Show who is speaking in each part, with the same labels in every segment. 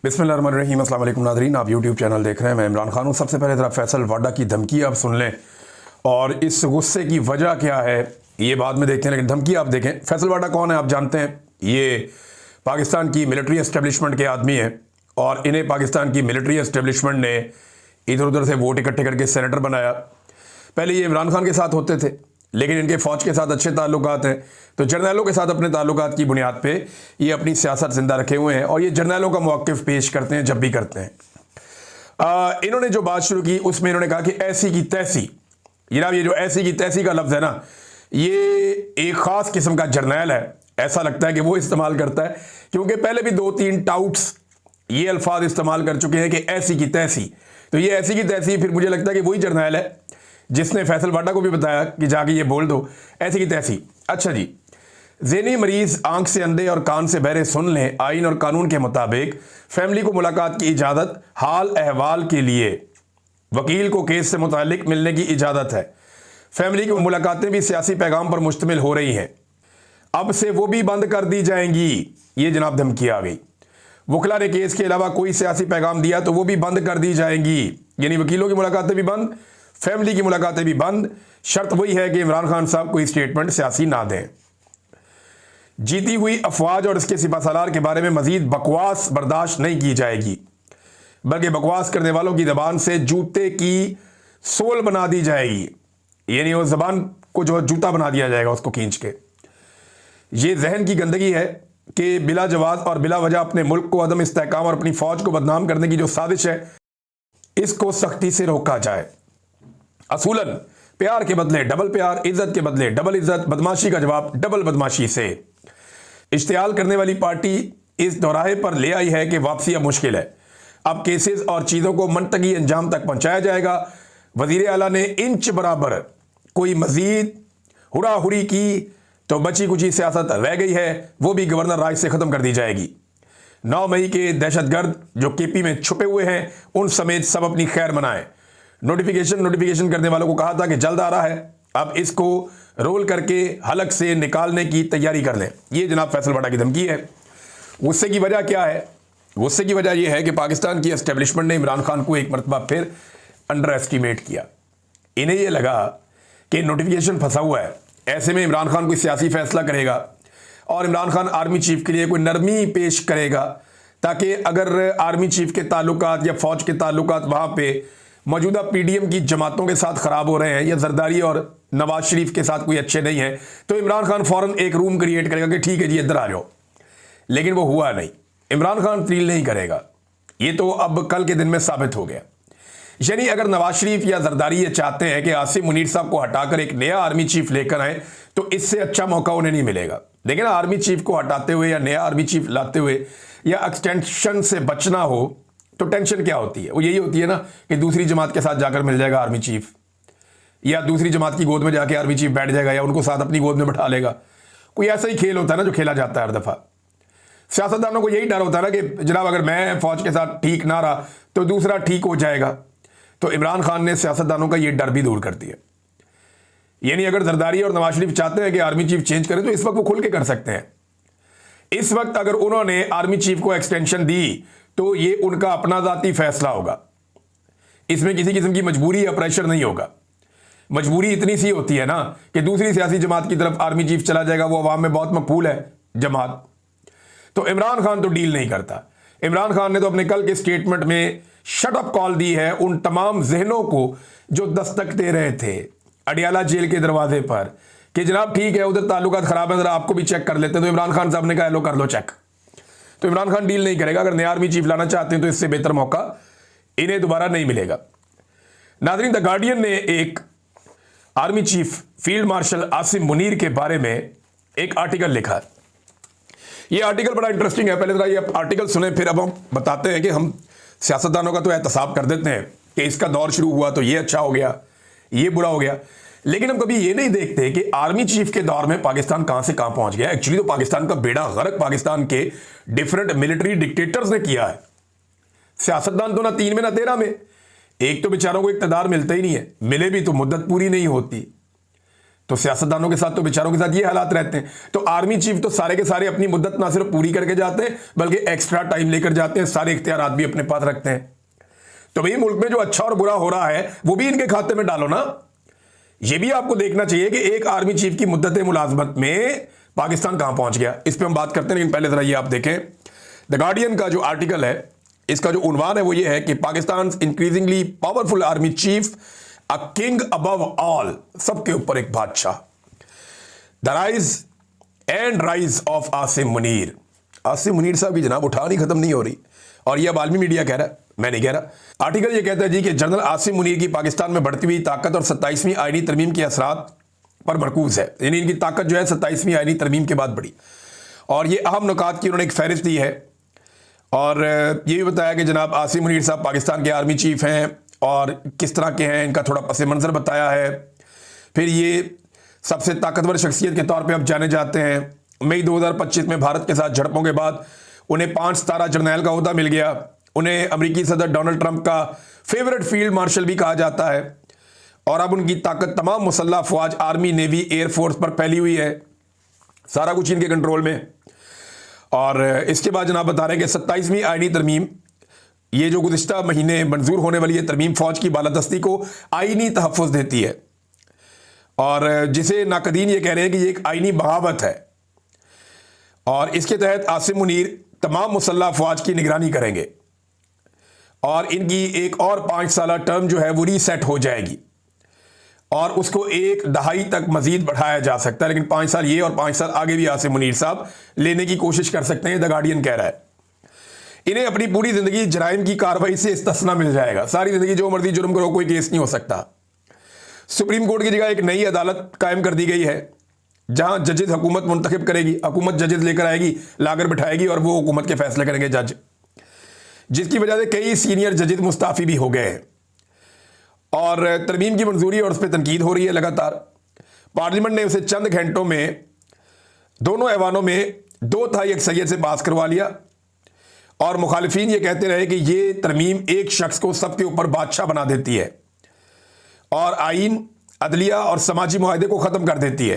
Speaker 1: बिस्मिल्लाहिर्रहमानिर्रहीम। अस्सलाम वालेकुम नाज़रीन, आप यूट्यूब चैनल देख रहे हैं। मैं इमरान खान हूँ। सबसे पहले ज़रा फैसल वाडा की धमकी आप सुन लें और इस गुस्से की वजह क्या है ये बाद में देखते हैं, लेकिन धमकी आप देखें। फैसल वाडा कौन है आप जानते हैं? ये पाकिस्तान की मिलिट्री एस्टेब्लिशमेंट के आदमी हैं और इन्हें पाकिस्तान की मिलिट्री एस्टेब्लिशमेंट ने इधर उधर से वोट इकट्ठे करके सेनेटर बनाया। पहले ये इमरान खान के साथ होते थे, लेकिन इनके फ़ौज के साथ अच्छे ताल्लुकात हैं, तो जर्नैलों के साथ अपने ताल्लुकात की बुनियाद पे ये अपनी सियासत जिंदा रखे हुए हैं और ये जर्नैलों का मौक़िफ़ पेश करते हैं जब भी करते हैं। इन्होंने जो बात शुरू की उसमें इन्होंने कहा कि ऐसी की तैसी। जनाब, ये जो ऐसी की तैसी का लफ्ज़ है ना, ये एक ख़ास किस्म का जर्नैल है, ऐसा लगता है कि वो इस्तेमाल करता है, क्योंकि पहले भी 2-3 टाउट्स ये अल्फाज इस्तेमाल कर चुके हैं कि ऐसी की तैसी। तो ये ऐसी की तैसी फिर मुझे लगता है कि वही जर्नैल है जिसने फैसल वाडा को भी बताया कि जाके ये बोल दो ऐसी की तैसी। अच्छा जी, ज़हनी मरीज आंख से अंधे और कान से बहरे सुन लें। आइन और कानून के मुताबिक फैमिली को मुलाकात की इजाज़त, हाल अहवाल के लिए वकील को केस से मुतालिक मिलने की इजाज़त है। फैमिली की मुलाकातें भी सियासी पैगाम पर मुश्तमिल हो रही हैं, अब से वो भी बंद कर दी जाएंगी। ये जनाब धमकी आ गई। वकला ने केस के अलावा कोई सियासी पैगाम दिया तो वो भी बंद कर दी जाएंगी, यानी वकीलों की मुलाकातें भी बंद, फैमिली की मुलाकातें भी बंद। शर्त वही है कि इमरान खान साहब कोई स्टेटमेंट सियासी ना दें। जीती हुई अफवाज और इसके सिपाहसालार के बारे में मजीद बकवास बर्दाश्त नहीं की जाएगी, बल्कि बकवास करने वालों की जबान से जूते की सोल बना दी जाएगी, यानी उस जबान को जो जूता बना दिया जाएगा उसको खींच के। ये जहन की गंदगी है कि बिला जवाब और बिला वजह अपने मुल्क को अदम इस्तेहकाम और अपनी फौज को बदनाम करने की जो साजिश है, इसको सख्ती से रोका जाए। असूलन प्यार के बदले डबल प्यार, इज्जत के बदले डबल इज्जत, बदमाशी का जवाब डबल बदमाशी से। इश्तियाल करने वाली पार्टी इस दोराहे पर ले आई है कि वापसी अब मुश्किल है। अब केसेस और चीज़ों को मनतकी अंजाम तक पहुंचाया जाएगा। वजीर आला ने इंच बराबर कोई मजीद हुड़ाहुड़ी की तो बची कुची सियासत रह गई है, वो भी गवर्नर राज से ख़त्म कर दी जाएगी। 9 मई के दहशतगर्द जो केपी में छुपे हुए हैं उन समेत सब अपनी खैर मनाएं। नोटिफिकेशन करने वालों को कहा था कि जल्द आ रहा है, अब इसको रोल करके हलक से निकालने की तैयारी कर लें। ये जनाब फैसल वाडा की धमकी है। गुस्से की वजह क्या है? गुस्से की वजह यह है कि पाकिस्तान की एस्टेब्लिशमेंट ने इमरान खान को एक मरतबा फिर अंडर एस्टिमेट किया। इन्हें यह लगा कि नोटिफिकेशन फंसा हुआ है, ऐसे में इमरान खान कोई सियासी फैसला करेगा और इमरान खान आर्मी चीफ के लिए कोई नरमी पेश करेगा, ताकि अगर आर्मी चीफ के ताल्लुकात या फौज के ताल्लुकात वहाँ पे मौजूदा पीडीएम की जमातों के साथ ख़राब हो रहे हैं या जरदारी और नवाज शरीफ के साथ कोई अच्छे नहीं है, तो इमरान खान फ़ौरन एक रूम क्रिएट करेगा कि ठीक है जी इधर आ जाओ। लेकिन वो हुआ नहीं। इमरान खान फील नहीं करेगा। ये तो अब कल के दिन में साबित हो गया। यानी अगर नवाज शरीफ या जरदारी ये चाहते हैं कि आसिम मुनीर साहब को हटाकर एक नया आर्मी चीफ लेकर आए, तो इससे अच्छा मौका उन्हें नहीं मिलेगा। लेकिन आर्मी चीफ को हटाते हुए या नया आर्मी चीफ लाते हुए या एक्सटेंशन से बचना हो तो टेंशन क्या होती है? वो यही होती है ना कि दूसरी जमात के साथ जाकर मिल जाएगा आर्मी चीफ, या दूसरी जमात की गोद में जाके आर्मी चीफ बैठ जाएगा या उनको साथ अपनी गोद में बैठा लेगा। कोई ऐसा ही खेल होता है ना जो खेला जाता है हर दफ़ा। सियासतदानों को यही डर होता है ना कि जनाब अगर मैं फौज के साथ ठीक ना रहा तो दूसरा ठीक हो जाएगा। तो इमरान खान ने सियासतदानों का ये डर भी दूर कर दिया। यानी अगर जरदारी और नवाज शरीफ चाहते हैं कि आर्मी चीफ चेंज करें तो इस वक्त वो खुल के कर सकते हैं। इस वक्त अगर उन्होंने आर्मी चीफ को एक्सटेंशन दी तो ये उनका अपना ज़ाती फैसला होगा, इसमें किसी किस्म की मजबूरी या प्रेशर नहीं होगा। मजबूरी इतनी सी होती है ना कि दूसरी सियासी जमात की तरफ आर्मी चीफ चला जाएगा, वो अवाम में बहुत मकबूल है जमात। तो इमरान खान तो डील नहीं करता। इमरान खान ने तो अपने कल के स्टेटमेंट में शट अप कॉल दी है उन तमाम जहनों को जो दस्तक दे रहे थे अडियाला जेल के दरवाजे पर कि जनाब ठीक है उधर ताल्लुकात खराब है, जरा आपको भी चेक कर लेते हैं। तो इमरान खान साहब ने कहा लो कर लो चेक। तो इमरान खान डील नहीं करेगा। अगर नया आर्मी चीफ लाना चाहते हैं तो इससे बेहतर मौका इन्हें दोबारा नहीं मिलेगा। नाज़रीन, द गार्डियन ने एक army chief field marshal Asim Munir के बारे में एक आर्टिकल लिखा। ये आर्टिकल बड़ा इंटरेस्टिंग है। पहले जरा ये आर्टिकल सुने, फिर अब हम बताते हैं कि हम सियासतदानों का तो एहतसाब कर देते हैं कि इसका दौर शुरू हुआ तो ये अच्छा हो गया, ये बुरा हो गया, लेकिन हम कभी ये नहीं देखते कि आर्मी चीफ के दौर में पाकिस्तान कहां से कहां पहुंच गया। एक्चुअली तो पाकिस्तान का बेड़ा गर्क पाकिस्तान के डिफरेंट मिलिट्री डिक्टेटर्स ने किया है। सियासतदान तो ना 3 में ना 13 में। एक तो बेचारों को इक़्तिदार मिलता ही नहीं है, मिले भी तो मुद्दत पूरी नहीं होती। तो सियासतदानों के साथ तो बेचारों के साथ ये हालात रहते हैं। तो आर्मी चीफ तो सारे के सारे अपनी मुद्दत ना सिर्फ पूरी करके जाते हैं बल्कि एक्स्ट्रा टाइम लेकर जाते हैं, सारे इख्तियारात भी अपने पास रखते हैं। तो भाई मुल्क में जो अच्छा और बुरा हो रहा है वो भी इनके खाते में डालो ना। ये भी आपको देखना चाहिए कि एक आर्मी चीफ की मुद्दत मुलाजमत में पाकिस्तान कहां पहुंच गया। इस पर हम बात करते हैं, लेकिन पहले जरा ये आप देखें द गार्डियन का जो आर्टिकल है, इसका जो उन्वान है वो ये है कि Pakistan increasingly powerful army chief a king above all, सबके ऊपर एक बादशाह। The rise and rise of Asim Munir. Asim Munir साहब की जनाब उठानी खत्म नहीं हो रही, और यह अब आलमी मीडिया कह रहा है, मैं नहीं कह रहा। आर्टिकल ये कहता है जी कि जनरल आसिम मुनीर की पाकिस्तान में बढ़ती हुई ताकत और 27वीं आईनी तरमीम के असरात पर मरकूज है। यानी इनकी ताकत जो है 27वीं आईनी तरमीम के बाद बढ़ी, और ये अहम नुकात की उन्होंने एक फहरिस्त दी है। और ये भी बताया कि जनाब आसिम मुनीर साहब पाकिस्तान के आर्मी चीफ हैं और किस तरह के हैं, इनका थोड़ा पस मंज़र बताया है। फिर ये सबसे ताकतवर शख्सियत के तौर पे अब जाने जाते हैं। मई 2025 में भारत के साथ झड़पों के बाद उन्हें 5 सितारा जर्नैल का ओहदा मिल गया। उन्हें अमेरिकी सदर डोनाल्ड ट्रंप का फेवरेट फील्ड मार्शल भी कहा जाता है, और अब उनकी ताकत तमाम मुसल्लह अफवाज, आर्मी, नेवी, एयरफोर्स पर फैली हुई है, सारा कुछ इनके कंट्रोल में। और इसके बाद जनाब बता रहे हैं कि 27वीं आईनी तरमीम, ये जो गुज़िश्ता महीने मंजूर होने वाली है तरमीम, फौज की बालादस्ती को आईनी तहफ़्फ़ुज़ देती है, और जिसे नाकदीन ये कह रहे हैं कि ये एक आईनी बगावत है। और इसके तहत आसिम मुनीर तमाम मुसल्लह अफवाज की निगरानी करेंगे, और इनकी एक और 5 साला टर्म जो है वो रीसेट हो जाएगी, और उसको 1 दहाई तक मजीद बढ़ाया जा सकता है। लेकिन 5 साल ये और 5 साल आगे भी आसिम मुनीर साहब लेने की कोशिश कर सकते हैं, द गार्डियन कह रहा है। इन्हें अपनी पूरी जिंदगी जराइम की कार्रवाई से इस्तिस्ना मिल जाएगा, सारी जिंदगी जो मर्जी जुर्म करो कोई केस नहीं हो सकता। सुप्रीम कोर्ट की जगह एक नई अदालत कायम कर दी गई है, जहां जजेस हुकूमत मुंतखब करेगी, हुकूमत जजेस लेकर आएगी, लाकर बिठाएगी, और वो हुकूमत के फैसले करेंगे जज, जिसकी वजह से कई सीनियर जजेस मुस्ताफी भी हो गए हैं। और तरमीम की मंजूरी और उस पर तनकीद हो रही है लगातार। पार्लियामेंट ने उसे चंद घंटों में दोनों ऐवानों में 2/3 अक्सरियत से पास करवा लिया, और मुखालिफिन ये कहते रहे कि ये तरमीम एक शख्स को सबके ऊपर बादशाह बना देती है, और आइन, अदलिया और समाजी मुआहदे को ख़त्म कर देती है।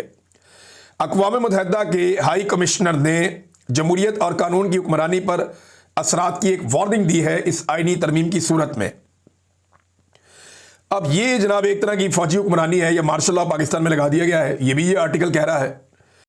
Speaker 1: अक़वाम मुत्तहिदा के हाई कमिश्नर ने जमहूरियत और कानून की हुक्मरानी पर असरात की एक वार्निंग दी है इस आईनी तरमीम की सूरत में। अब ये जनाब एक तरह की फौजी हुक्मरानी है या मार्शल लॉ पाकिस्तान में लगा दिया गया है, ये भी ये आर्टिकल कह रहा है।